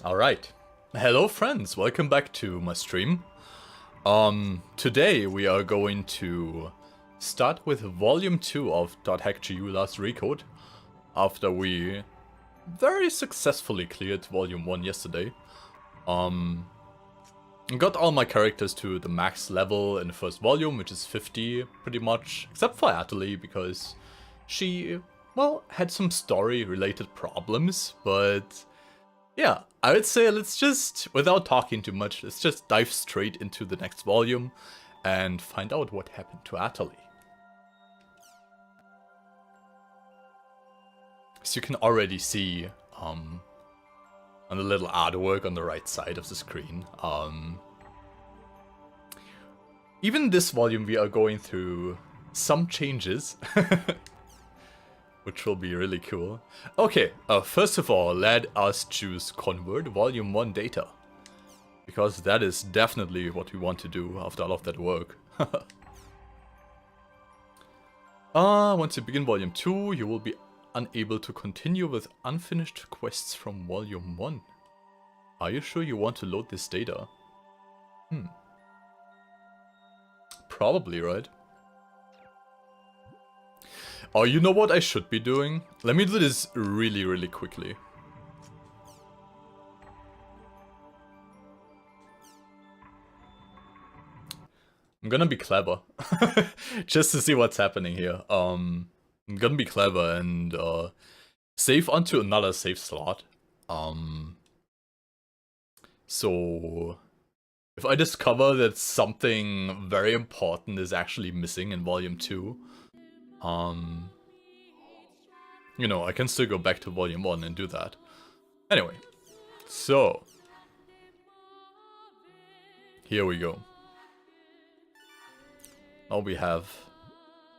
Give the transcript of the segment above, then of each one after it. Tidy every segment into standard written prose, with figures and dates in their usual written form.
Alright. Hello friends, welcome back to my stream. Today we are going to start with volume 2 of .hackgu Last Recode, after we very successfully cleared volume 1 yesterday. Got all my characters to the max level in the first volume, which is 50 pretty much, except for Atali, because she, well, had some story related problems, but yeah, I would say let's just, without talking too much, let's just dive straight into the next volume and find out what happened to Atali. As you can already see on the little artwork on the right side of the screen, even this volume we are going through some changes. Which will be really cool. Okay, first of all, let us choose Convert Volume 1 data. Because that is definitely what we want to do after all of that work. Once you begin Volume 2, you will be unable to continue with unfinished quests from Volume 1. Are you sure you want to load this data? Probably, right? Oh, you know what I should be doing? Let me do this really quickly. I'm gonna be clever. Just to see what's happening here. I'm gonna be clever and save onto another save slot. So if I discover that something very important is actually missing in volume 2, you know, I can still go back to volume 1 and do that. Anyway, so here we go. Now we have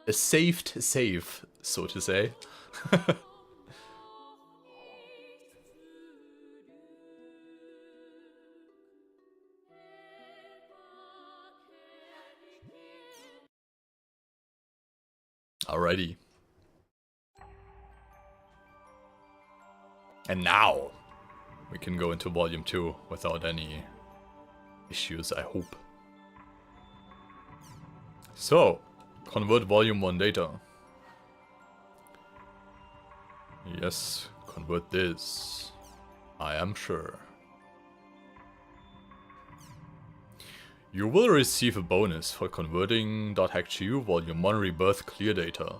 a saved save, so to say. Alrighty. And now we can go into volume 2 without any issues, I hope. So, convert volume 1 data. Yes, convert this. I am sure. You will receive a bonus for converting .hackgu volume 1 rebirth clear data.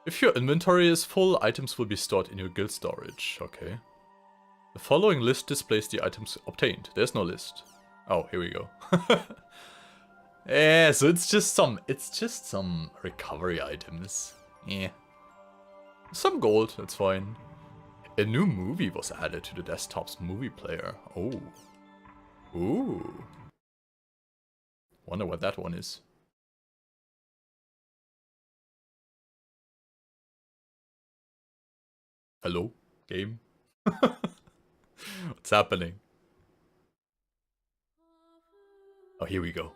If your inventory is full, items will be stored in your guild storage. Okay. The following list displays the items obtained. There's no list. Oh, here we go. Yeah, so it's just some recovery items. Yeah. Some gold, that's fine. A new movie was added to the desktop's movie player. Oh. Ooh. Wonder what that one is. Hello, game? What's happening? Oh, here we go.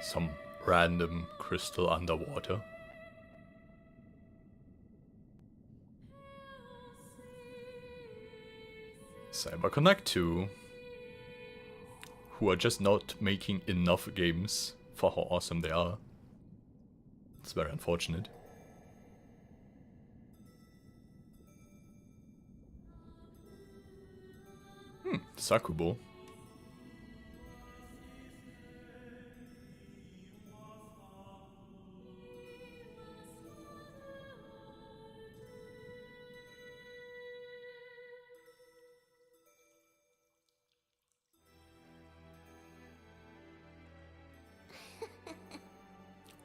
Some random crystal underwater. CyberConnect 2, who are just not making enough games for how awesome they are. It's very unfortunate. Sakubo.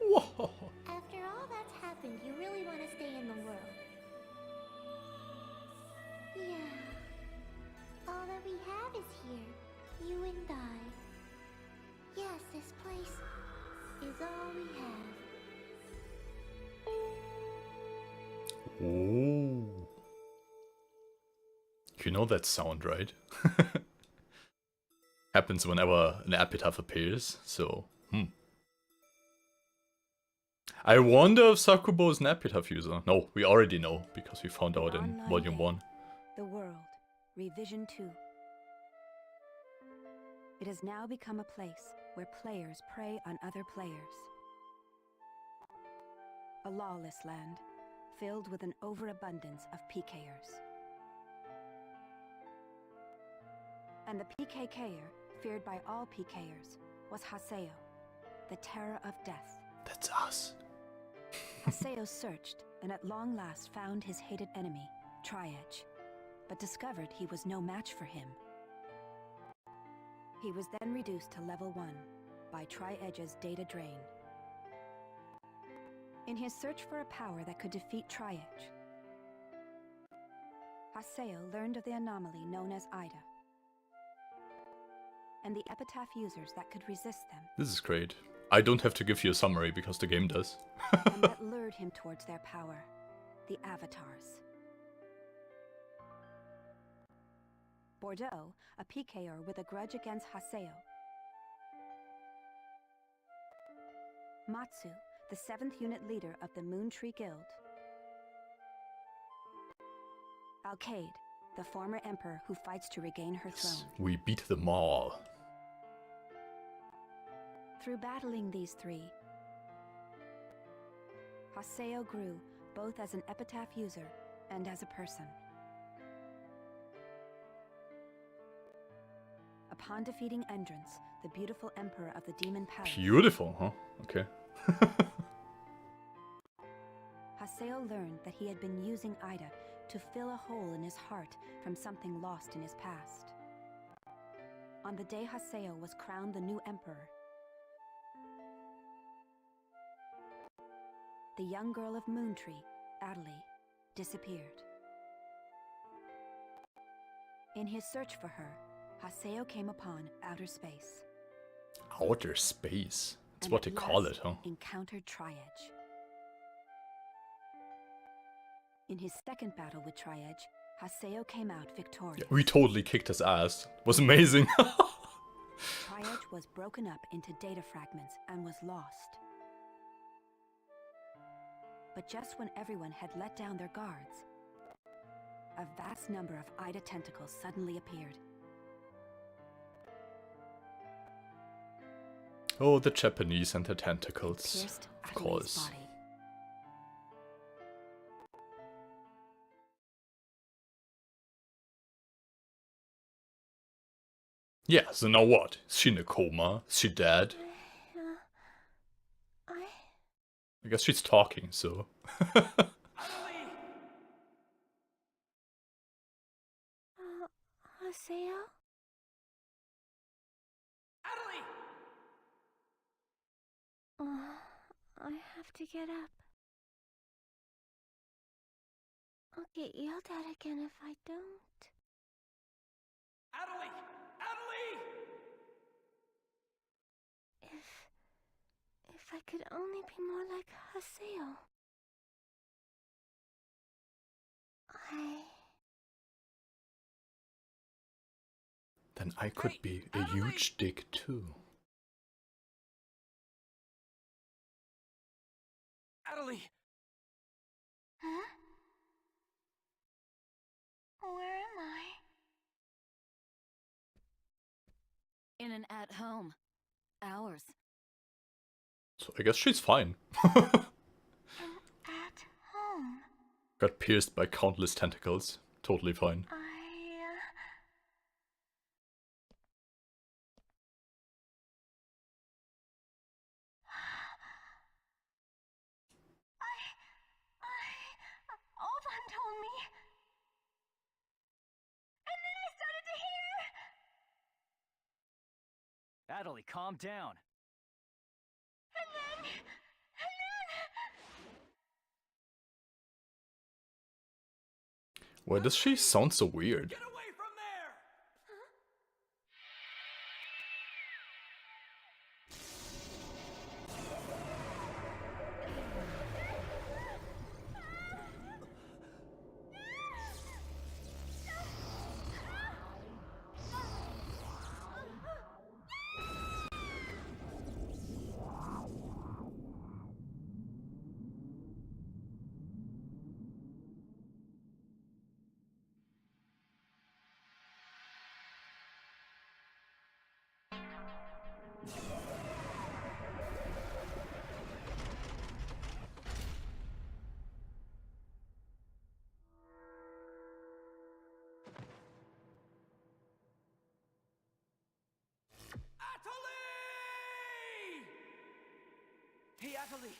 Whoa. After all that's happened, you really want to stay in the world. Yeah. All that we have is here. is all we have. Oh. You know that sound, right? Happens whenever an epitaph appears, so, I wonder if Sakubo is an epitaph user. No, we already know, because we found out in Volume 1. The World, Revision 2. It has now become a place where players prey on other players. A lawless land, filled with an overabundance of PKers. And the PKKer, feared by all PKers, was Haseo, the terror of death. That's us. Haseo searched, and at long last found his hated enemy, Tri-Edge, but discovered he was no match for him. He was then reduced to level 1 by Tri-Edge's data drain. In his search for a power that could defeat Tri-Edge, Haseo learned of the anomaly known as Ida, and the epitaph users that could resist them. This is great. I don't have to give you a summary because the game does. And that lured him towards their power, the Avatars. Bordeaux, a PKer with a grudge against Haseo. Matsu, the 7th unit leader of the Moon Tree Guild. Alcade, the former emperor who fights to regain her throne. We beat them all. Through battling these three, Haseo grew both as an epitaph user and as a person. Upon defeating Endrance, the beautiful emperor of the Demon Palace, Beautiful, huh? Okay. Haseo learned that he had been using Ida to fill a hole in his heart from something lost in his past. On the day Haseo was crowned the new emperor, the young girl of Moontree, Adelie, disappeared. In his search for her, Haseo came upon outer space. Outer space. That's and what they at call last it, huh? Encountered Tri-Edge. In his second battle with Tri-Edge, Haseo came out victorious. Yeah, we totally kicked his ass. It was amazing. Tri-Edge was broken up into data fragments and was lost. But just when everyone had let down their guards, a vast number of Ida tentacles suddenly appeared. Oh, the Japanese and the tentacles. Pierced Of Adelie's course. body. Yeah, so now what? Is she in a coma? Is she dead? I guess she's talking, so. Haseo? I have to get up. I'll get yelled at again if I don't. Adelie! If I could only be more like Haseo. Then I could be a huge dick too. Adelie! Huh? Where am I? In an at-home. Ours. So I guess she's fine. I'm at home. Got pierced by countless tentacles. Totally fine. Alban told me. And then I started to hear. Adelie, calm down. And then. Why does she sound so weird? Get away from there! Adelie!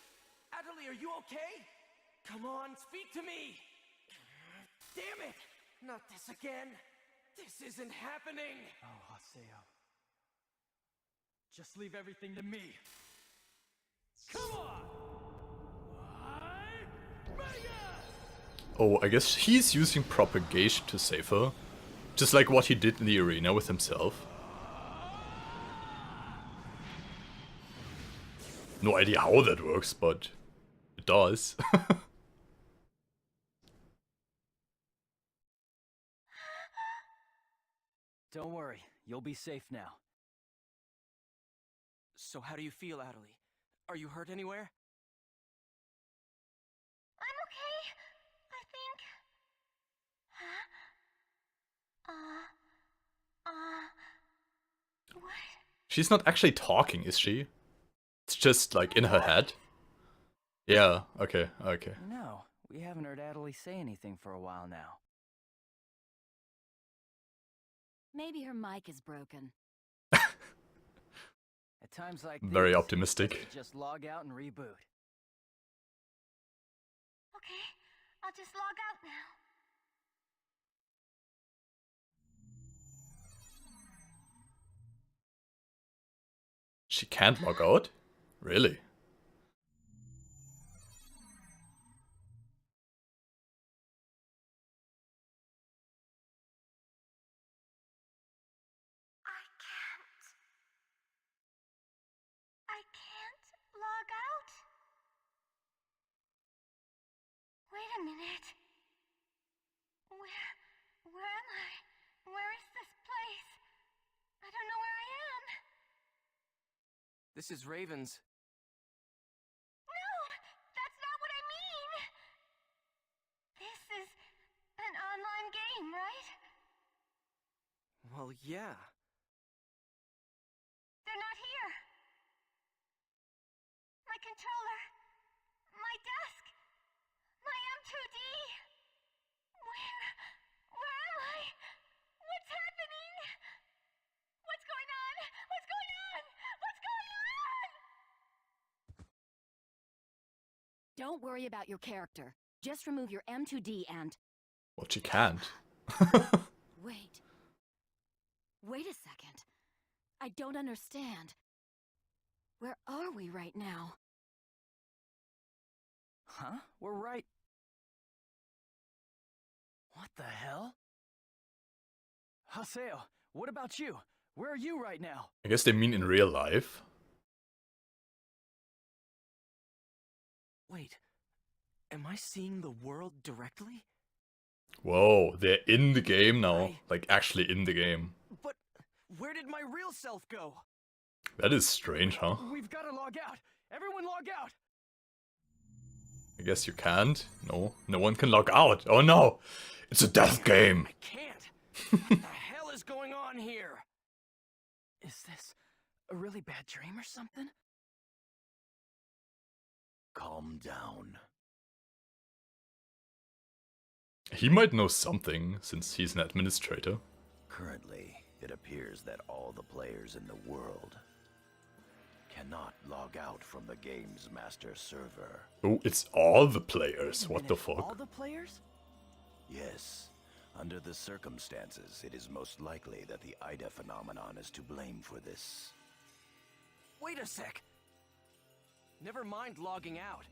Adelie, are you okay? Come on, speak to me! Damn it! Not this again! This isn't happening! Oh, Haseo. Just leave everything to me. Come on! Oh, I guess he's using propagation to save her. Just like what he did in the arena with himself. No idea how that works, but it does. Don't worry, you'll be safe now. So how do you feel, Adelie? Are you hurt anywhere? I'm okay, I think. What? She's not actually talking, is she? It's just like in her head. Yeah, okay, okay. No, we haven't heard Adelie say anything for a while now. Maybe her mic is broken. At times like Very these, optimistic. just log out and reboot. Okay, I'll just log out now. She can't log out? Really? I can't log out? Wait a minute. Where am I? Where is this place? I don't know where I am. This is Raven's. No, that's not what I mean. This is an online game, right? Well, yeah. They're not here. My controller. My desk. My M2D. Where am I? What's happening? What's going on? What's going on? What's going on? Don't worry about your character. Just remove your M2D and... Well, she can't. Wait. Wait a second. I don't understand. Where are we right now? Huh? We're right... What the hell? Haseo, what about you? Where are you right now? I guess they mean in real life. Wait, am I seeing the world directly? Whoa, they're in the game now. Like, actually in the game. But where did my real self go? That is strange, huh? We've got to log out. Everyone log out. I guess you can't. No, no one can log out. Oh no! It's a death game! I can't. What the hell is going on here? Is this a really bad dream or something? Calm down. He might know something, since he's an administrator. Currently, it appears that all the players in the world cannot log out from the game's master server. Oh, it's all the players. Wait a What the minute, All fuck? the players? Yes, under the circumstances, it is most likely that the Ida phenomenon is to blame for this. Wait a sec. Never mind logging out.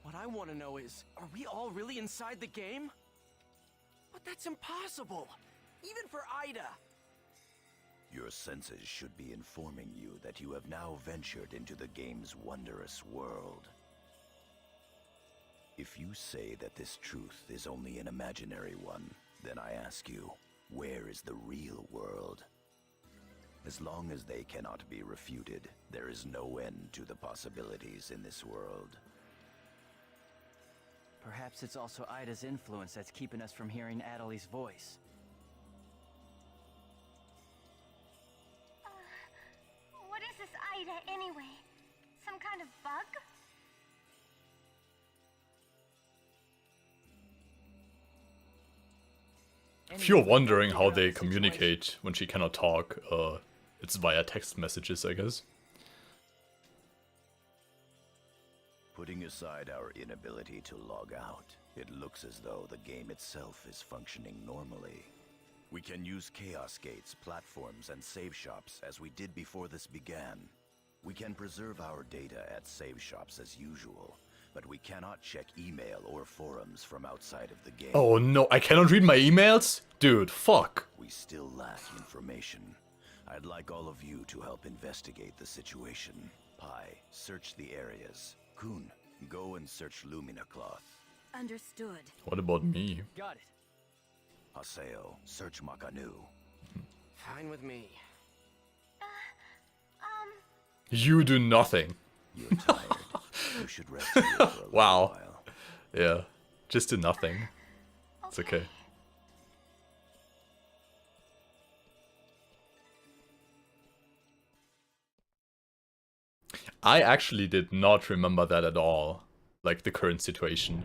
What I want to know is, are we all really inside the game? But that's impossible. Even for Ida. Your senses should be informing you that you have now ventured into the game's wondrous world. If you say that this truth is only an imaginary one, then I ask you, where is the real world? As long as they cannot be refuted, there is no end to the possibilities in this world. Perhaps it's also Ida's influence that's keeping us from hearing Adelie's voice. What is this Ida anyway? Some kind of bug? If you're wondering how they communicate when she cannot talk, it's via text messages, I guess. Putting aside our inability to log out, it looks as though the game itself is functioning normally. We can use chaos gates, platforms, and save shops as we did before this began. We can preserve our data at save shops as usual, but we cannot check email or forums from outside of the game. Oh no, I cannot read my emails? Dude, fuck. We still lack information. I'd like all of you to help investigate the situation. Pi, search the areas. Kun, go and search Lumina Cloth. Understood. What about me? Got it. Haseo, search Makanu. Fine with me. You do nothing. You're tired. You should rest here for a little Wow. while. Yeah, just do nothing. It's okay. I actually did not remember that at all, like the current situation.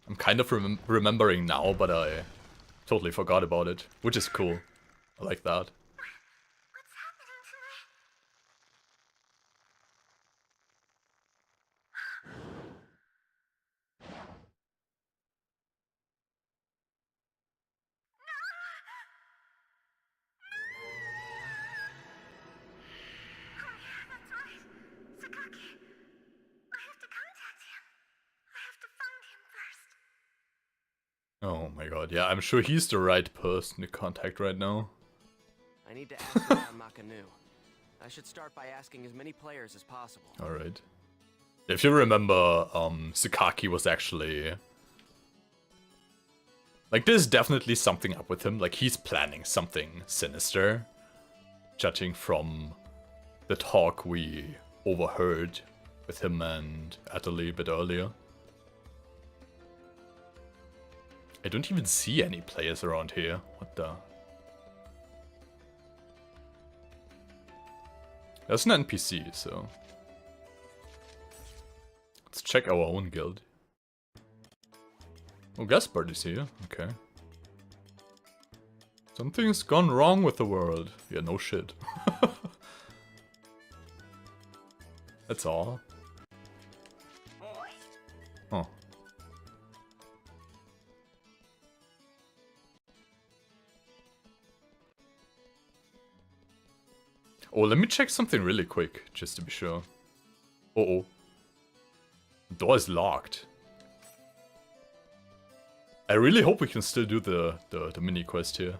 I'm kind of remembering now, but I totally forgot about it, which is cool. I like that. What's happening to me? Oh yeah, that's right. Sakaki. I have to contact him. I have to find him first. Oh my god, yeah, I'm sure he's the right person to contact right now. I need to ask around Makanu. I should start by asking as many players as possible. Alright. If you remember, Sakaki was actually... Like, there's definitely something up with him. Like, he's planning something sinister. Judging from the talk we overheard with him and Atali a bit earlier. I don't even see any players around here. What the... There's an NPC, so... Let's check our own guild. Oh, Gaspard is here. Okay. Something's gone wrong with the world. Yeah, no shit. That's all. Oh. Oh, let me check something really quick, just to be sure. Uh-oh. The door is locked. I really hope we can still do the mini quest here.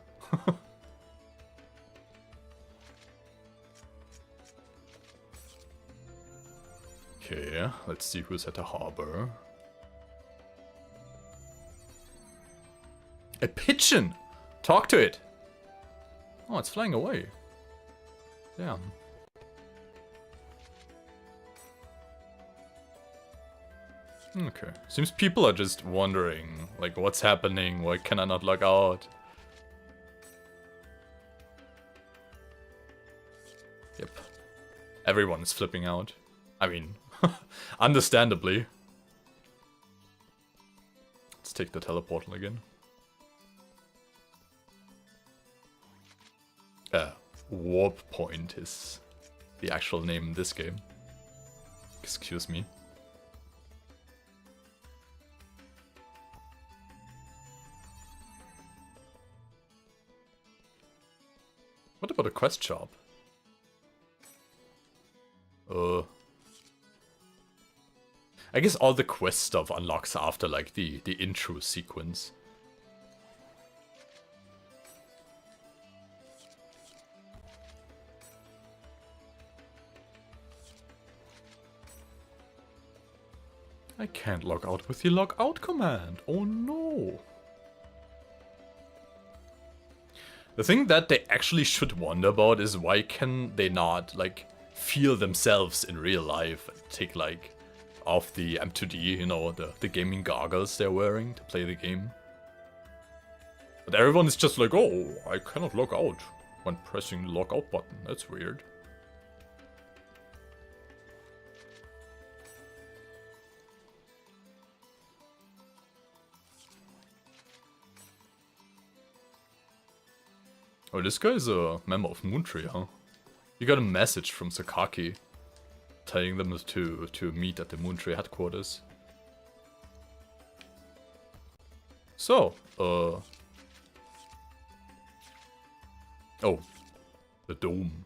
Okay, let's see who's at the harbor. A pigeon! Talk to it! Oh, it's flying away. Damn. Okay. Seems people are just wondering, like, what's happening? Why can I not log out? Yep. Everyone is flipping out. I mean, understandably. Let's take the teleportal again. Warp Point is the actual name in this game. Excuse me. What about a quest shop? I guess all the quest stuff unlocks after, like, the intro sequence. I can't log out with the log out command. Oh no. The thing that they actually should wonder about is why can they not, like, feel themselves in real life and take, like, off the M2D, you know, the gaming goggles they're wearing to play the game. But everyone is just like, oh, I cannot log out when pressing the log out button. That's weird. Oh, this guy is a member of Moontree, huh? You got a message from Sakaki. telling them to meet at the Moontree headquarters. So, oh, the dome.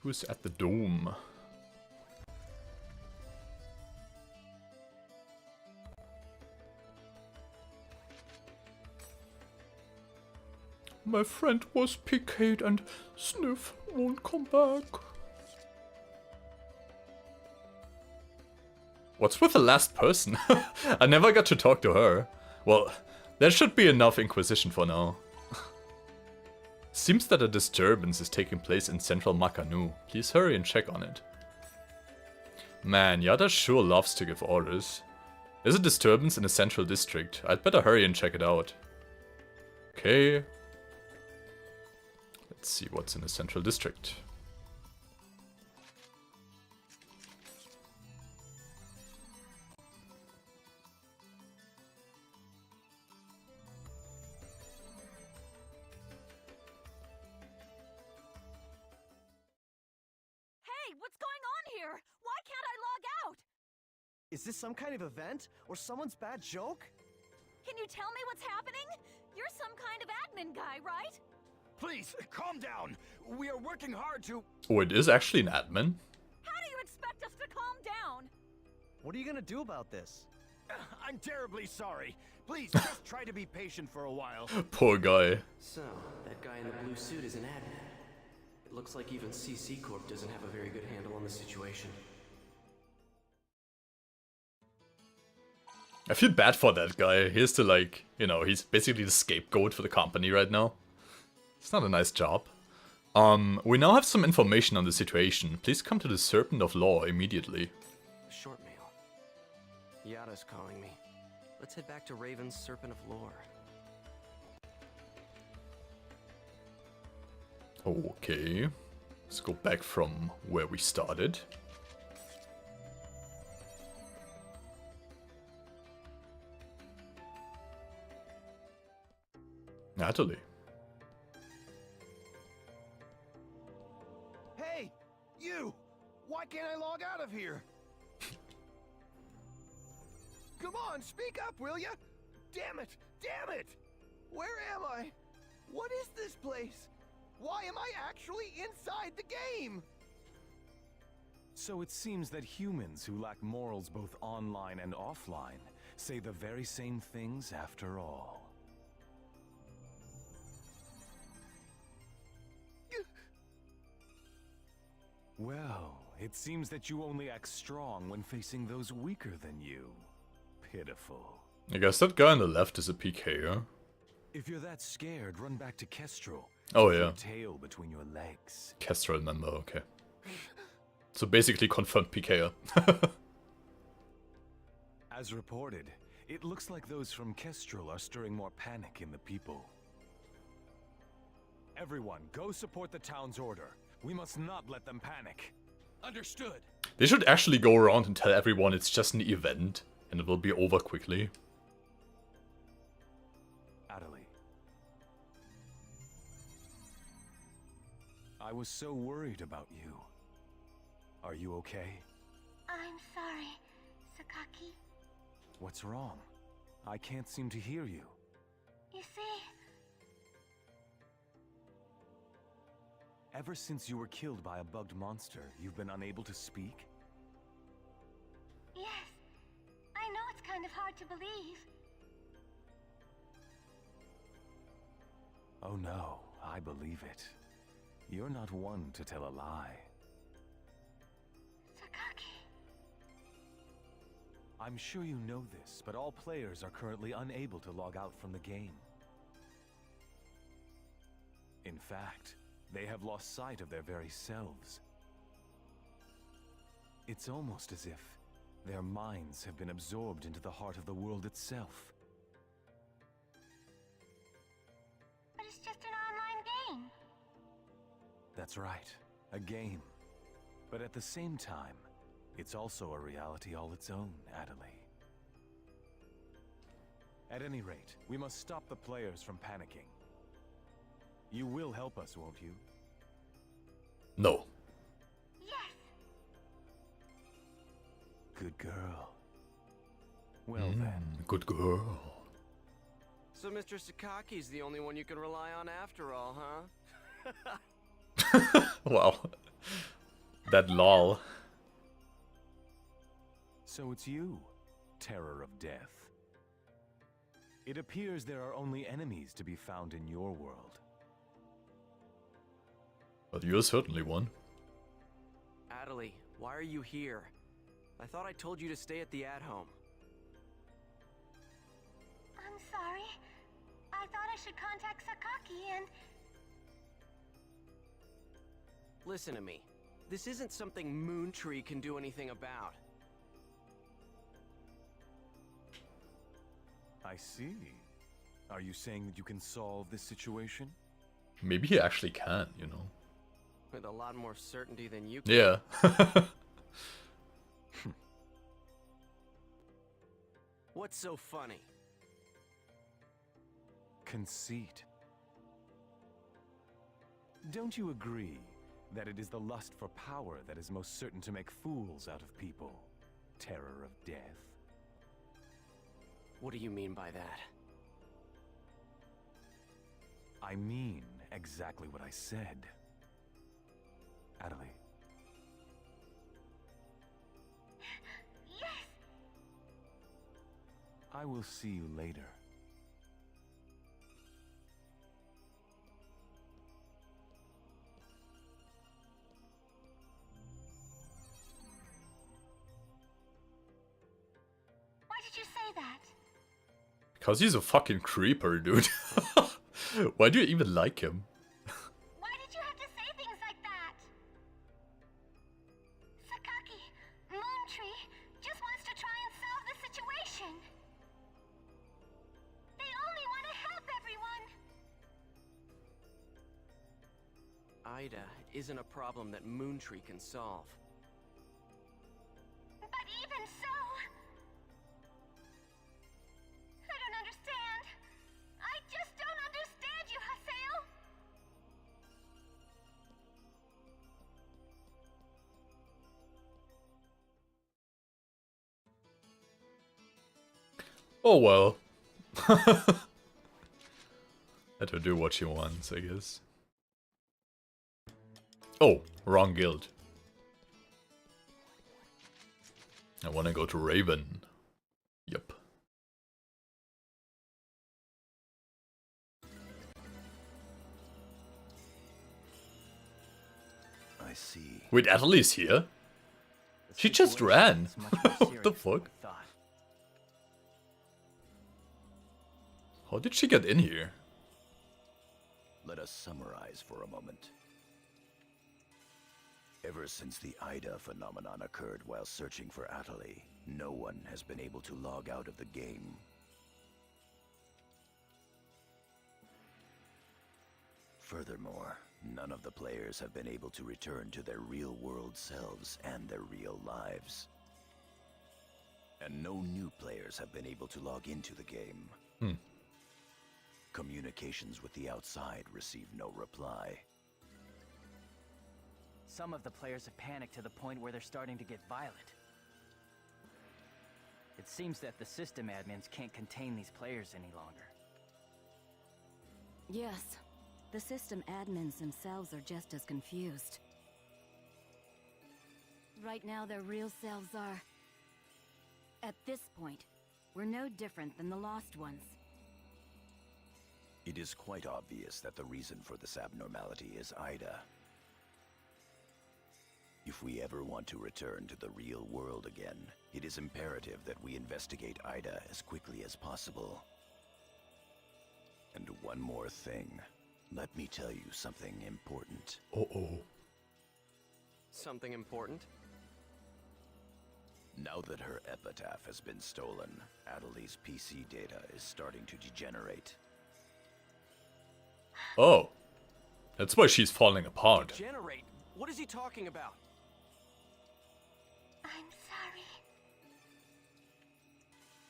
Who's at the dome? My friend was PK'd and Sniff won't come back. What's with the last person? I never got to talk to her. Well, there should be enough Inquisition for now. Seems that a disturbance is taking place in central Makanu. Please hurry and check on it. Man, Yada sure loves to give orders. There's a disturbance in the central district. I'd better hurry and check it out. Okay. Let's see what's in the central district. Hey, what's going on here? Why can't I log out? Is this some kind of event? Or someone's bad joke? Can you tell me what's happening? You're some kind of admin guy, right? Please, calm down. We are working hard to... Oh, it is actually an admin? How do you expect us to calm down? What are you gonna do about this? I'm terribly sorry. Please, just try to be patient for a while. Poor guy. So, that guy in the blue suit is an admin. It looks like even CC Corp doesn't have a very good handle on the situation. I feel bad for that guy. He has to, like, you know, he's basically the scapegoat for the company right now. It's not a nice job. We now have some information on the situation. Please come to the Serpent of Law immediately. A short mail. Yada's calling me. Let's head back to Raven's Serpent of Lore. Okay. Let's go back from where we started. Natalie. Hey, you! Why can't I log out of here? Come on, speak up, will ya? Damn it! Damn it! Where am I? What is this place? Why am I actually inside the game? So it seems that humans who lack morals both online and offline say the very same things after all. Well, it seems that you only act strong when facing those weaker than you. Pitiful. I guess that guy on the left is a PK, huh? If you're that scared, run back to Kestrel. Oh, With yeah. your tail between your legs. Kestrel member, okay. So basically confirmed PKer. As reported, it looks like those from Kestrel are stirring more panic in the people. Everyone, go support the town's order. We must not let them panic. Understood. They should actually go around and tell everyone it's just an event, and it will be over quickly. Adelie. I was so worried about you. Are you okay? I'm sorry, Sakaki. What's wrong? I can't seem to hear you. You see, Ever since you were killed by a bugged monster, you've been unable to speak? yes, I know it's kind of hard to believe. Oh no, I believe it. You're not one to tell a lie. Sakaki. I'm sure you know this, but all players are currently unable to log out from the game. In fact, they have lost sight of their very selves. It's almost as if their minds have been absorbed into the heart of the world itself. But it's just an online game. That's right, a game. But at the same time, it's also a reality all its own, Adelie. At any rate, we must stop the players from panicking. You will help us, won't you? No. Yes. Good girl. Well then. Good girl. So Mr. Sakaki's the only one you can rely on after all, huh? Wow. That lol. So it's you, Terror of Death. It appears there are only enemies to be found in your world. But you're certainly one. Adelie, why are you here? I thought I told you to stay at the at-home. I'm sorry. I thought I should contact Sakaki and... Listen to me. This isn't something Moontree can do anything about. I see. Are you saying that you can solve this situation? Maybe he actually can, you know. With a lot more certainty than you can. Yeah. What's so funny? Conceit. Don't you agree that it is the lust for power that is most certain to make fools out of people? Terror of Death. What do you mean by that? I mean exactly what I said. Adelie. Yes! I will see you later. Why did you say that? Because he's a fucking creeper, dude. Why do you even like him? Why did you have to say things like that? Sakaki, Moontree, just wants to try and solve the situation. They only want to help everyone. Ida isn't a problem that Moontree can solve. But even so... I don't understand. I just don't understand you, Haseo. Oh well. Let her do what she wants, I guess. Oh, wrong guild. I wanna go to Raven. Yep. I see. Wait, Adelie's here? She just ran. What the fuck? How did she get in here? Let us summarize for a moment. Ever since the Ida phenomenon occurred while searching for Adelie, no one has been able to log out of the game. Furthermore, none of the players have been able to return to their real-world selves and their real lives. And no new players have been able to log into the game. Communications with the outside receive no reply. Some of the players have panicked to the point where they're starting to get violent. It seems that the system admins can't contain these players any longer. Yes, the system admins themselves are just as confused. Right now, their real selves are... At this point, we're no different than the Lost Ones. It is quite obvious that the reason for this abnormality is Ida. If we ever want to return to the real world again, it is imperative that we investigate Ida as quickly as possible. And one more thing. Let me tell you something important. Uh-oh. Something important? Now that her epitaph has been stolen, Adelie's PC data is starting to degenerate. Oh. That's why she's falling apart. Generate? What is he talking about? I'm sorry.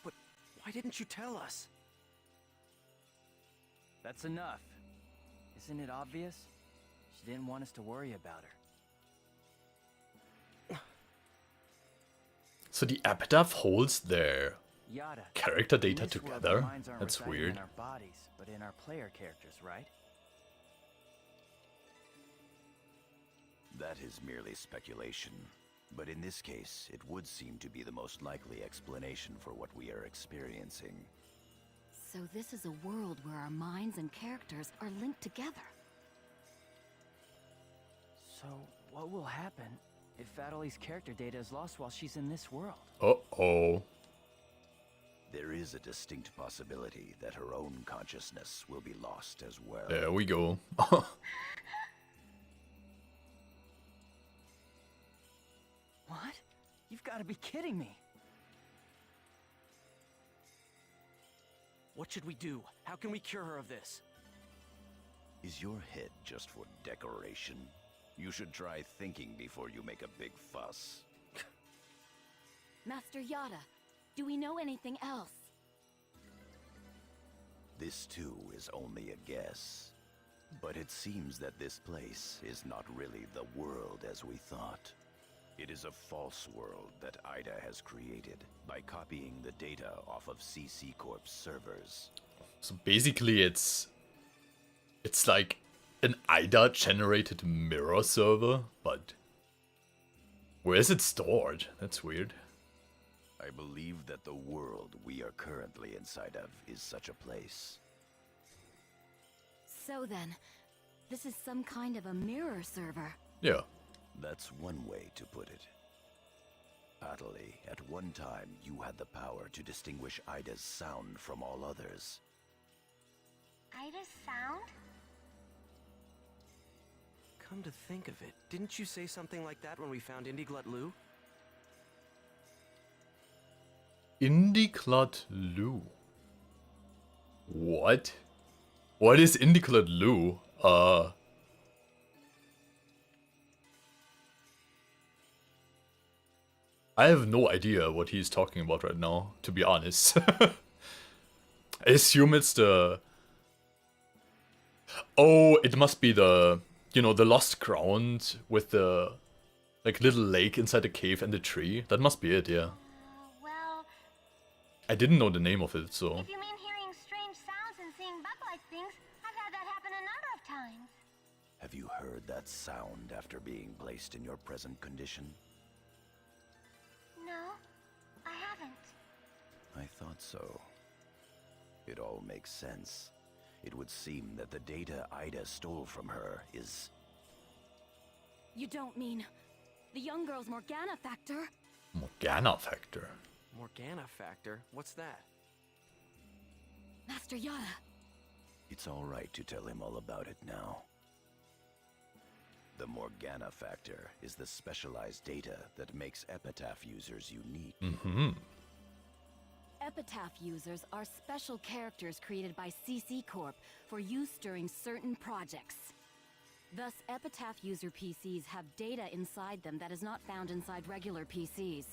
But why didn't you tell us? That's enough. Isn't it obvious? She didn't want us to worry about her. So the epitaph holds their Yada. character In data this world, our together? minds aren't That's residing weird. in our bodies, but in our player characters, right? That is merely speculation. But in this case, it would seem to be the most likely explanation for what we are experiencing. So this is a world where our minds and characters are linked together. So, what will happen if Adeli's character data is lost while she's in this world? Uh-oh. There is a distinct possibility that her own consciousness will be lost as well. There we go. What? You've got to be kidding me. What should we do? How can we cure her of this? Is your head just for decoration? You should try thinking before you make a big fuss. Master Yada, do we know anything else? This too is only a guess. But it seems that this place is not really the world as we thought. It is a false world that Ida has created by copying the data off of CC Corp's servers. So basically it's like an IDA generated mirror server, but where is it stored? That's weird. I believe that the world we are currently inside of is such a place. So then, this is some kind of a mirror server. Yeah. That's one way to put it. Adeli, at one time you had the power to distinguish Ida's sound from all others. Ida's sound? Come to think of it, didn't you say something like that when we found Indiglut Lu? Indiglut Lu. What? What is Indiglut Lu? I have no idea what he's talking about right now, to be honest. I assume it's the... Oh, it must be the, you know, the lost ground with the, like, little lake inside the cave and the tree. That must be it, yeah. Well, I didn't know the name of it, so... if you mean hearing strange sounds and seeing bug-like things, I've had that happen a number of times. Have you heard that sound after being placed in your present condition? No, I haven't. I thought so. It all makes sense. It would seem that the data Ida stole from her is... You don't mean the young girl's Morgana factor? Morgana factor. Morgana factor? What's that? Master Yada. It's all right to tell him all about it now. The Morgana factor is the specialized data that makes Epitaph users unique. Mm-hmm. Epitaph users are special characters created by CC Corp for use during certain projects. Thus, Epitaph user PCs have data inside them that is not found inside regular PCs.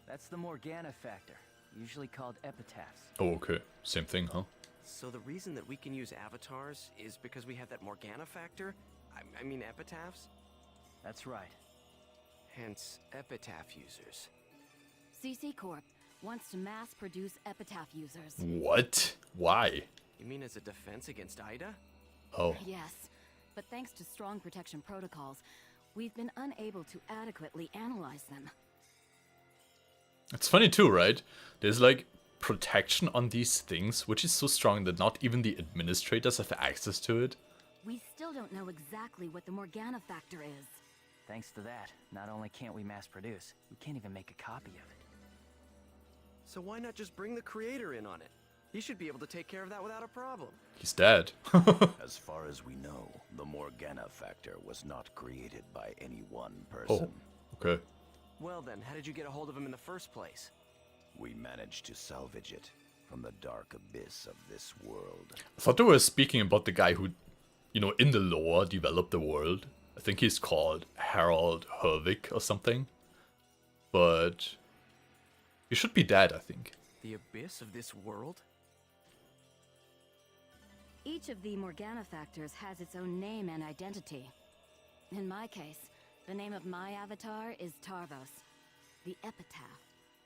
That's the Morgana factor, usually called epitaphs. Oh, okay. Same thing, huh? So the reason that we can use avatars is because we have that Morgana factor? I mean epitaphs? That's right. Hence, epitaph users. CC Corp wants to mass produce Epitaph users. What? Why? You mean as a defense against Ida? Oh. Yes, but thanks to strong protection protocols, we've been unable to adequately analyze them. It's funny too, right? There's like protection on these things, which is so strong that not even the administrators have access to it. We still don't know exactly what the Morgana factor is. Thanks to that, not only can't we mass produce, we can't even make a copy of it. So why not just bring the creator in on it? He should be able to take care of that without a problem. He's dead. As far as we know, the Morgana factor was not created by any one person. Oh, okay. Well then, how did you get a hold of him in the first place? We managed to salvage it from the dark abyss of this world. I thought they were speaking about the guy who, you know, in the lore developed the world. I think he's called Harold Hervik or something. But he should be dead, I think. The abyss of this world? Each of the Morgana factors has its own name and identity. In my case, the name of my avatar is Tarvos, the epitaph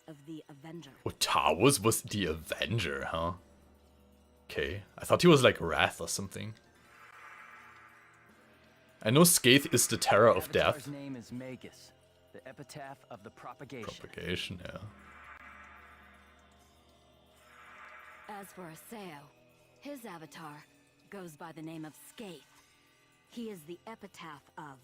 of the Avenger. Oh, Tarvos was the Avenger, huh? Okay, I thought he was like Wrath or something. I know Scathe is the terror of Avatar's death. name is Magus, the epitaph of the propagation. Propagation, yeah. As for Aseo, his avatar goes by the name of Scathe. He is the epitaph of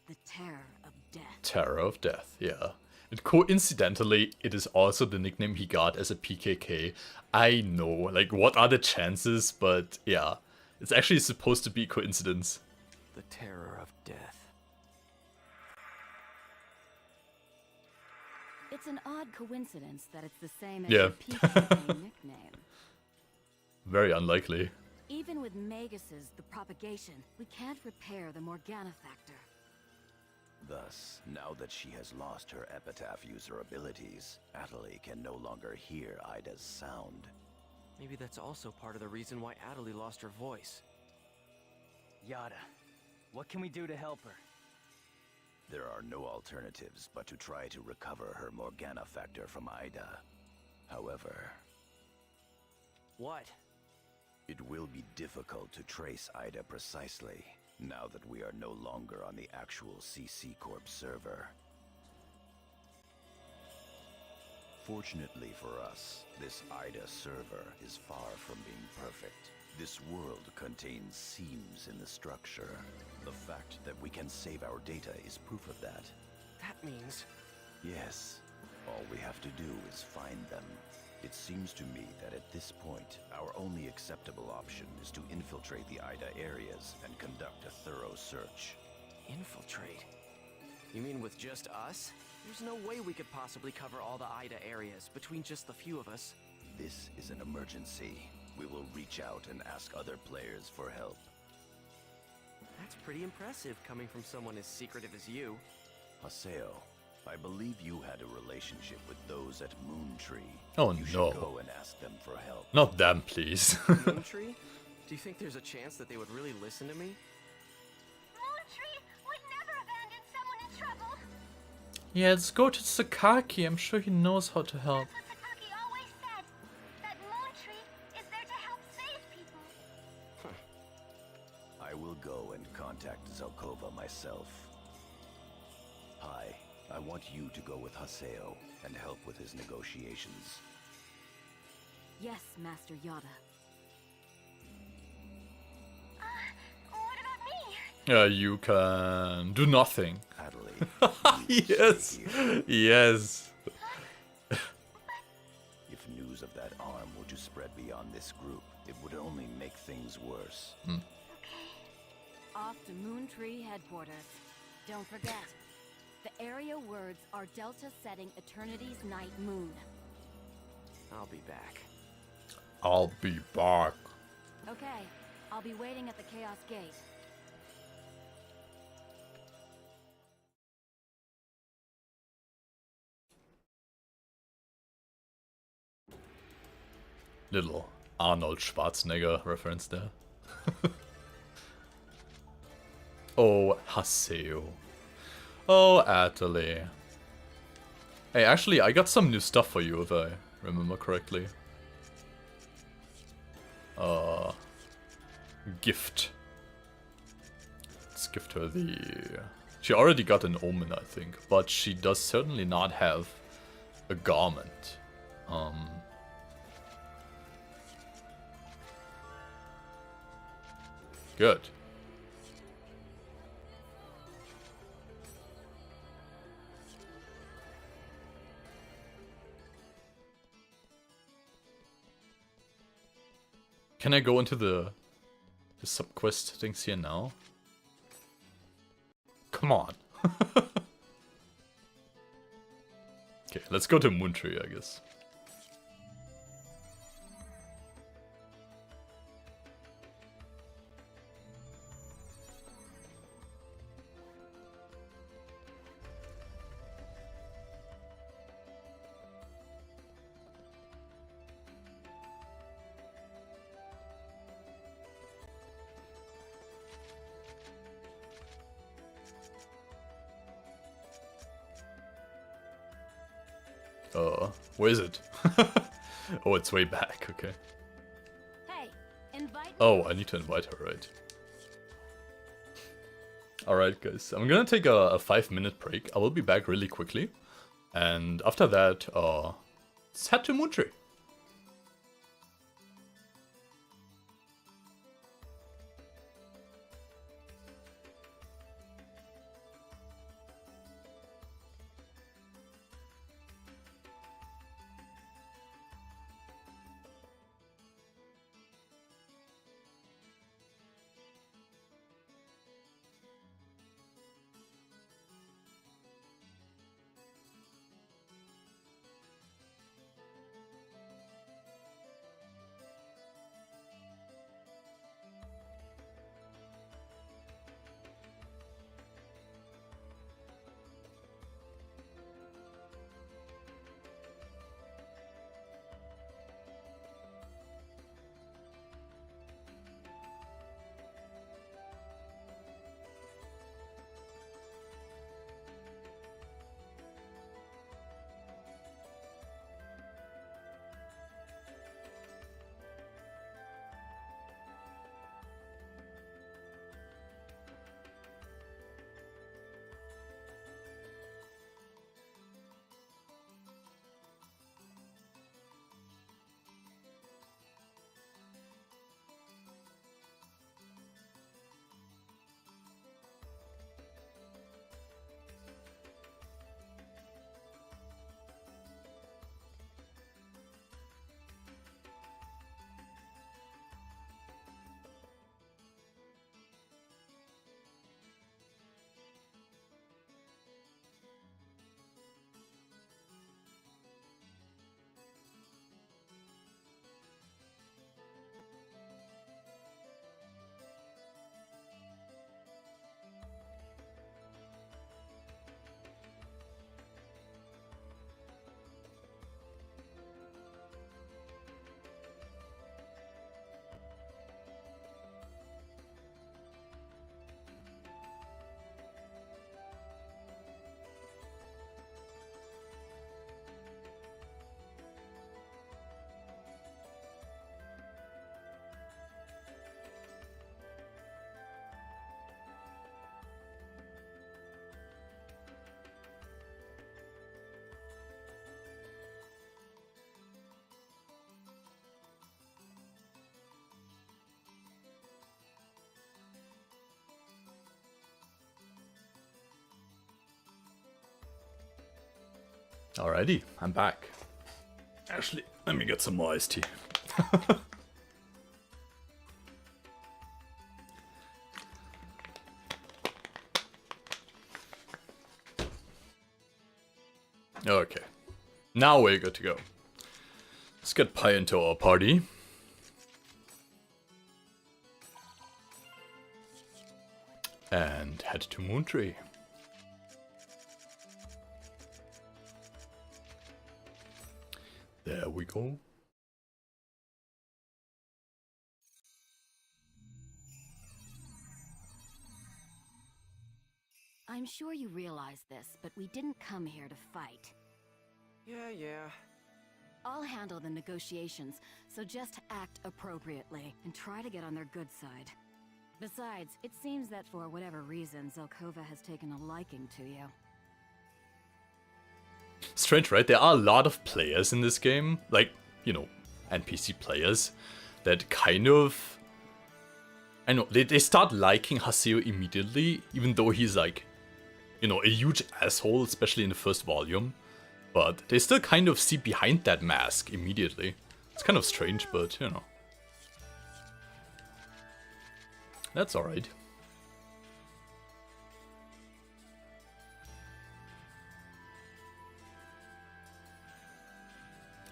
the terror of death. Terror of death, yeah. And coincidentally, it is also the nickname he got as a PKK. I know, like, what are the chances? But yeah, it's actually supposed to be coincidence. The terror of death. It's an odd coincidence that it's the same as Yeah. your PKK nickname. Very unlikely. Even with Magus's the propagation, we can't repair the Morgana factor. Thus, now that she has lost her epitaph user abilities, Atali can no longer hear Ida's sound. Maybe that's also part of the reason why Atali lost her voice. Yada, what can we do to help her? There are no alternatives but to try to recover her Morgana factor from Ida. However, What? it will be difficult to trace Ida precisely, now that we are no longer on the actual CC Corp server. Fortunately for us, this Ida server is far from being perfect. This world contains seams in the structure. The fact that we can save our data is proof of that. That means... Yes, all we have to do is find them. It seems to me that at this point, our only acceptable option is to infiltrate the Ida areas and conduct a thorough search. Infiltrate? You mean with just us? There's no way we could possibly cover all the Ida areas between just the few of us. This is an emergency. We will reach out and ask other players for help. That's pretty impressive coming from someone as secretive as you. Haseo, I believe you had a relationship with those at Moontree. Oh, you no. should go and ask them for help. Not them, please. Moontree? Do you think there's a chance that they would really listen to me? Moontree would never abandon someone in trouble. Yeah, let's go to Sakaki. I'm sure he knows how to help. That's what Sakaki always said. That Moontree is there to help save people. I will go and contact Zelkova myself. Hi, I want you to go with Haseo and help with his negotiations. Yes, Master Yada. What about me? Yeah, you can do nothing. Adelaide, you Yes. stay here. Yes. If news of that arm were to spread beyond this group, it would only make things worse. Off to Moontree headquarters. Don't forget, the area words are Delta setting Eternity's night moon. I'll be back. I'll be back. Okay, I'll be waiting at the Chaos Gate. Little Arnold Schwarzenegger reference there. Oh, Haseo. Oh, Atali. Hey, actually, I got some new stuff for you, if I remember correctly. Gift. Let's gift her the... She already got an omen, I think, but she does certainly not have a garment. Good. Can I go into the sub-quest things here now? Come on. Okay, let's go to Moontree, I guess. Where is it? Oh, it's way back, okay. Hey, invite. Oh, I need to invite her, right? Alright, guys, I'm gonna take a 5-minute break. I will be back really quickly. And after that, let's head to Moontree. Alrighty, I'm back. Actually, let me get some more iced tea. Okay, now we're good to go. Let's get Pi into our party. And head to Moontree. There we go. I'm sure you realize this, but we didn't come here to fight. Yeah. I'll handle the negotiations, so just act appropriately and try to get on their good side. Besides, it seems that for whatever reason, Zelkova has taken a liking to you. Strange, right? There are a lot of players in this game, like, you know, NPC players, that kind of... I know, they start liking Haseo immediately, even though he's like, you know, a huge asshole, especially in the first volume. But they still kind of see behind that mask immediately. It's kind of strange, but, you know. That's alright.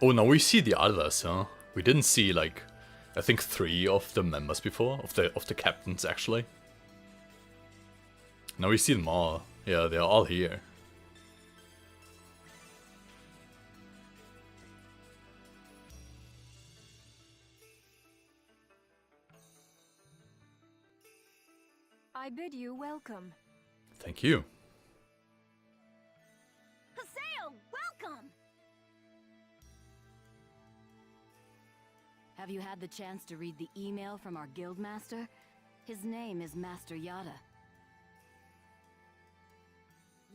Oh, now we see the others, huh? We didn't see, like, I think 3 of the members before, of the captains, actually. Now we see them all. Yeah, they're all here. I bid you welcome. Thank you. Haseo, welcome! you had the chance to read the email from our guildmaster? His name is Master Yada.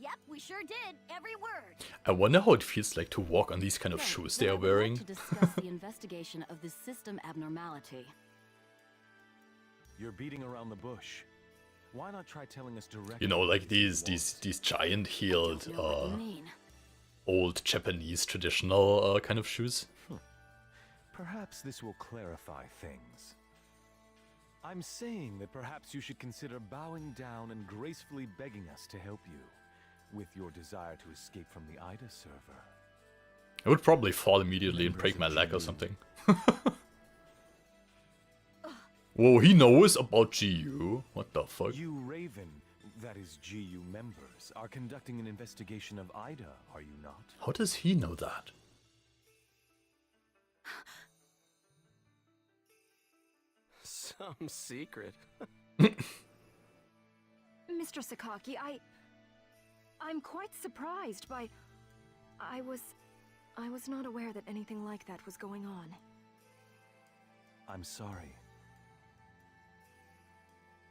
Yep, we sure did. Every word. I wonder how it feels like to walk on these kind of Great. shoes Then they I are would like wearing. to discuss the investigation of this system abnormality. You're beating around the bush. Why not try telling us directly? You know, like what it is these you want? giant heeled, Know what you mean? old Japanese traditional kind of shoes. Perhaps this will clarify things. I'm saying that perhaps you should consider bowing down and gracefully begging us to help you with your desire to escape from the Ida server. I would probably fall immediately and break my leg or something. Whoa, he knows about GU. What the fuck? You Raven, that is GU members, are conducting an investigation of Ida, are you not? How does he know that? Some secret. Mr. Sakaki, I'm quite surprised by... I was not aware that anything like that was going on. I'm sorry.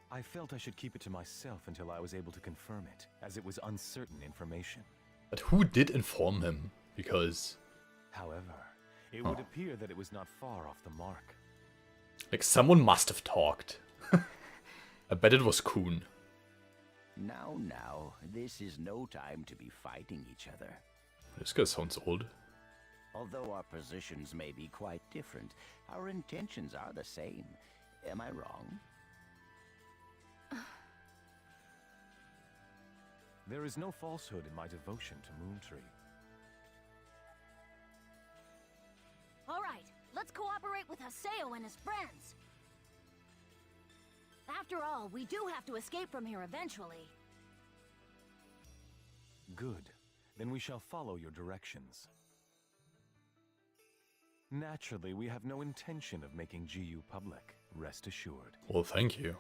I felt I should keep it to myself until I was able to confirm it, as it was uncertain information. But who did inform him? Because... However, it would appear that it was not far off the mark. like, someone must have talked. I bet it was Kuhn. Now, this is no time to be fighting each other. This guy sounds old. Although our positions may be quite different, our intentions are the same. Am I wrong? There is no falsehood in my devotion to Moontree. All right, let's cooperate with Haseo and his friends. After all, we do have to escape from here eventually. Good. Then we shall follow your directions. Naturally, we have no intention of making GU public, rest assured. Well, thank you.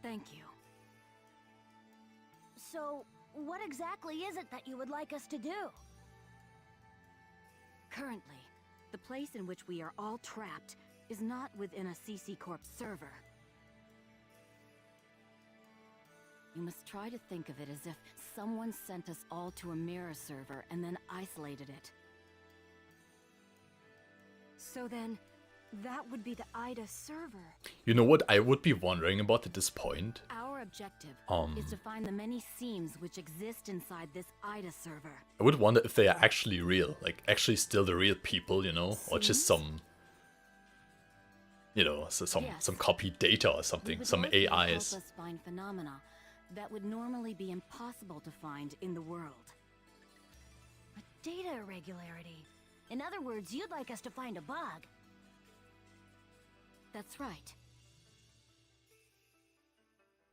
Thank you. So, what exactly is it that you would like us to do? Currently, the place in which we are all trapped is not within a CC Corp server. You must try to think of it as if someone sent us all to a mirror server and then isolated it. So then, that would be the Ida server. You know what I would be wondering about at this point? Our objective is to find the many seams which exist inside this Ida server. I would wonder if they are actually real. Like, actually still the real people, you know? Or just some... You know, so some copied data or something. Some AIs. Help us find phenomena that would normally be impossible to find in the world. A data irregularity. In other words, you'd like us to find a bug. That's right.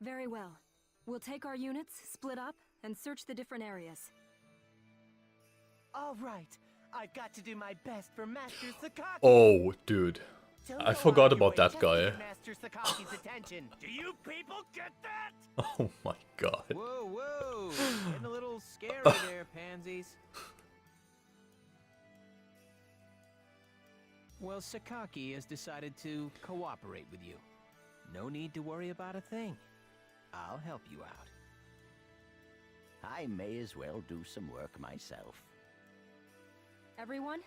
Very well. We'll take our units, split up, and search the different areas. All right, I've got to do my best for Master Sakaki. Oh, dude. Don't I go forgot out of your about way, that just guy. get Master Sakaki's attention. Do you people get that? Oh my god. Whoa, whoa. Getting a little scary there, pansies. Well, Sakaki has decided to cooperate with you. No need to worry about a thing. I'll help you out. I may as well do some work myself. Everyone,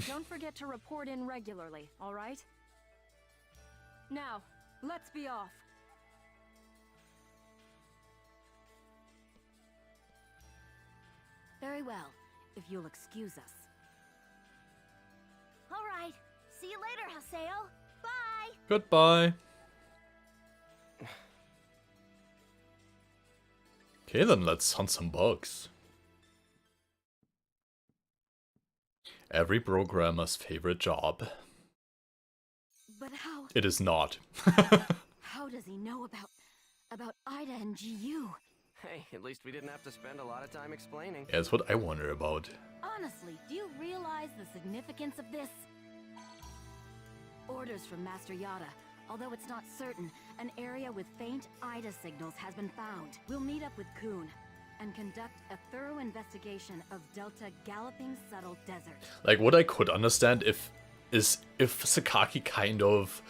don't forget to report in regularly, all right? Now, let's be off. Very well, if you'll excuse us. All right. See you later, Haseo. Bye! Goodbye. Okay, then let's hunt some bugs. Every programmer's favorite job. But how... It is not. How does he know about Ida and GU? Hey, at least we didn't have to spend a lot of time explaining. Yeah, that's what I wonder about. Honestly, do you realize the significance of this? Orders from Master Yada. Although it's not certain, an area with faint Ida signals has been found. We'll meet up with Kuhn. and conduct a thorough investigation of Delta Galloping Subtle Desert. Like, what I could understand if Sakaki kind of,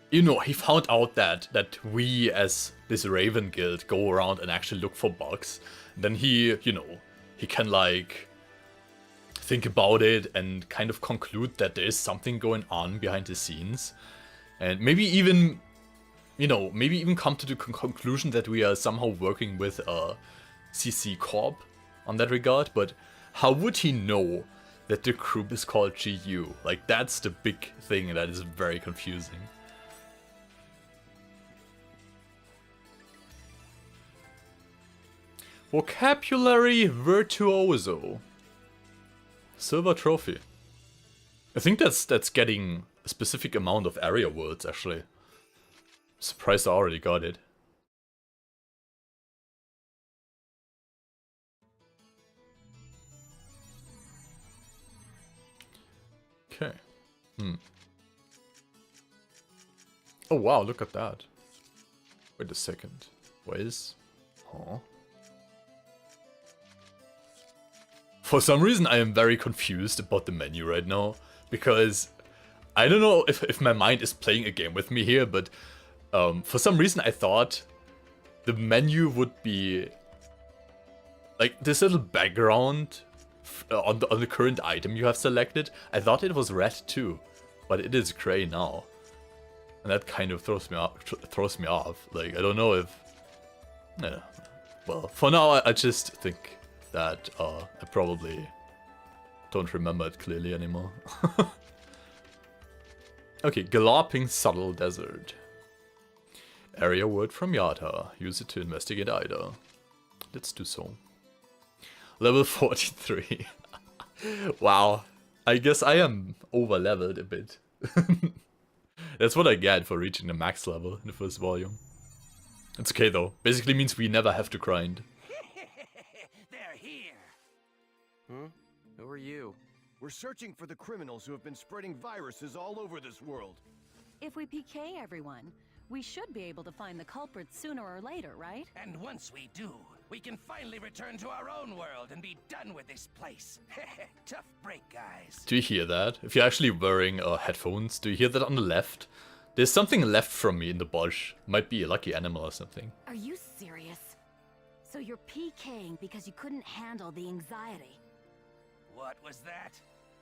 you know, he found out that we as this Raven Guild go around and actually look for bugs. Then he, you know, he can like think about it and kind of conclude that there is something going on behind the scenes. And maybe even, you know, maybe even come to the conclusion that we are somehow working with CC Corp on that regard. But how would he know that the group is called GU? Like, that's the big thing that is very confusing. Vocabulary Virtuoso. Silver trophy. I think that's getting a specific amount of area words, actually. Surprised I already got it. Okay. Oh wow, look at that. Wait a second. What is? Huh? For some reason I am very confused about the menu right now, because I don't know if my mind is playing a game with me here, but for some reason I thought the menu would be like this little background on the current item you have selected. I thought it was red too, but it is gray now, and that kind of throws me off. Like, I don't know if, yeah. Well, for now I just think that I probably don't remember it clearly anymore. Okay, Galloping Subtle Desert. Area word from Yata. Use it to investigate Ida. Let's do so. Level 43. Wow. I guess I am over leveled a bit. That's what I get for reaching the max level in the first volume. It's okay though. Basically means we never have to grind. They're here. Who are you? We're searching for the criminals who have been spreading viruses all over this world. If we PK everyone, we should be able to find the culprits sooner or later, right? And once we do, we can finally return to our own world and be done with this place. Tough break, guys. Do you hear that? If you're actually wearing headphones, do you hear that on the left? There's something left from me in the bush. Might be a lucky animal or something. Are you serious? So you're PKing because you couldn't handle the anxiety? What was that?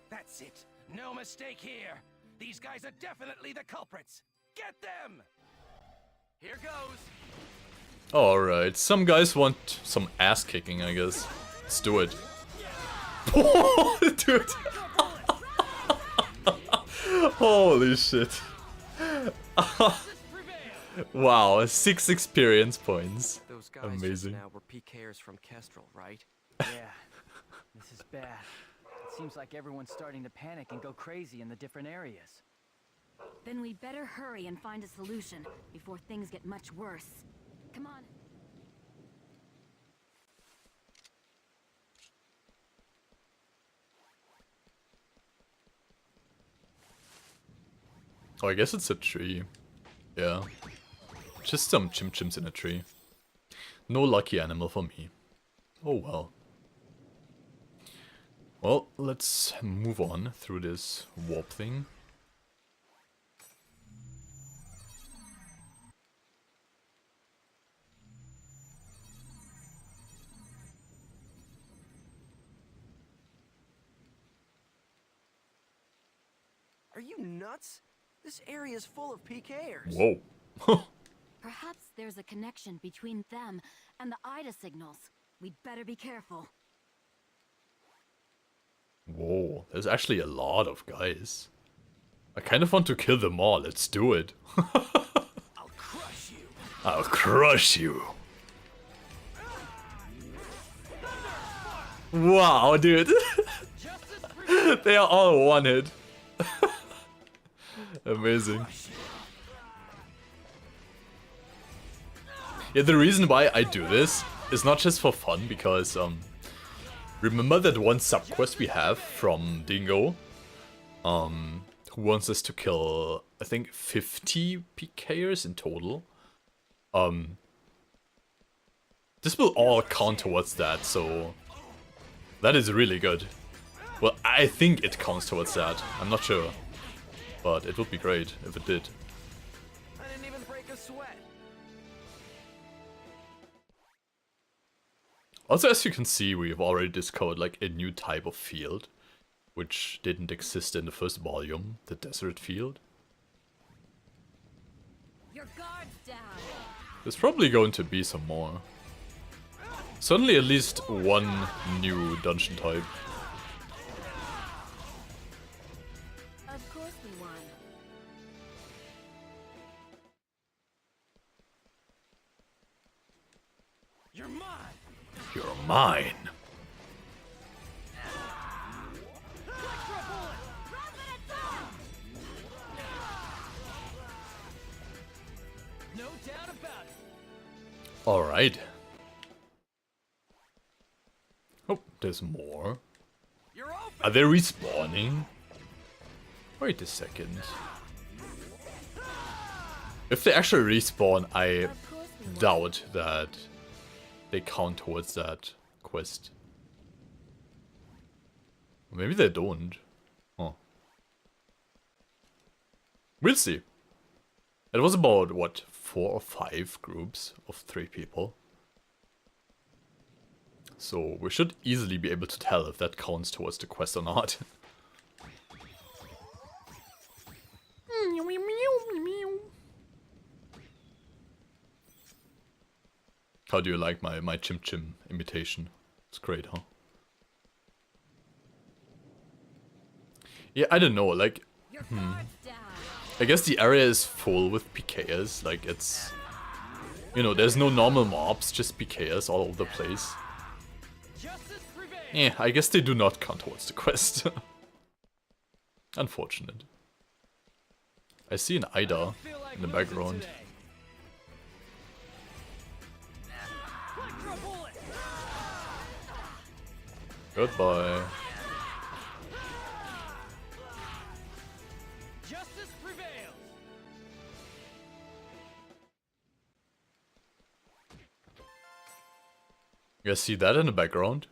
That's it. No mistake here. These guys are definitely the culprits. Get them! Here goes. Alright, some guys want some ass kicking, I guess. Let's do it. Dude. Holy shit. Wow, 6 experience points. Those guys amazing. Just now were PKers from Kestrel, right? Yeah, this is bad. It seems like everyone's starting to panic and go crazy in the different areas. Then we better hurry and find a solution before things get much worse. Come on. Oh, I guess it's a tree. Yeah. Just some chim-chims in a tree. No lucky animal for me. Oh well. Well, let's move on through this warp thing. Are you nuts? This area is full of PKers. Whoa. Perhaps there's a connection between them and the Ida signals. We'd better be careful. Whoa, there's actually a lot of guys. I kind of want to kill them all. Let's do it. I'll crush you. I'll crush you. Wow, dude. They are all one hit. Amazing. Yeah, the reason why I do this is not just for fun, because remember that one subquest we have from Dingo, who wants us to kill, I think, 50 PKers in total. This will all count towards that, so that is really good. Well, I think it counts towards that. I'm not sure, but it would be great if it did. I didn't even break a sweat. Also, as you can see, we've already discovered like a new type of field, which didn't exist in the first volume, the desert field. Your guard's down. There's probably going to be some more. Certainly at least one new dungeon type. Of course we won. You're mine. You're mine. No doubt about it. Alright. Oh, there's more. You're open. Are they respawning? Wait a second. If they actually respawn, I doubt that they count towards that quest. Maybe they don't. Huh. We'll see. It was about, what, 4 or 5 groups of 3 people. So we should easily be able to tell if that counts towards the quest or not. How do you like my Chim Chim imitation? It's great, huh? Yeah, I don't know, like... I guess the area is full with PKers, like it's... You know, there's no normal mobs, just PKers all over the place. Yeah, I guess they do not count towards the quest. Unfortunate. I see an Ida in the background. Goodbye. Justice prevails. You guys see that in the background?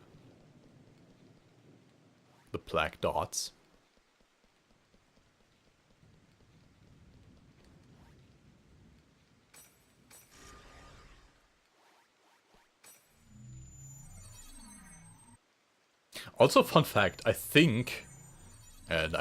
The black dots. Also, fun fact, I think, and I'm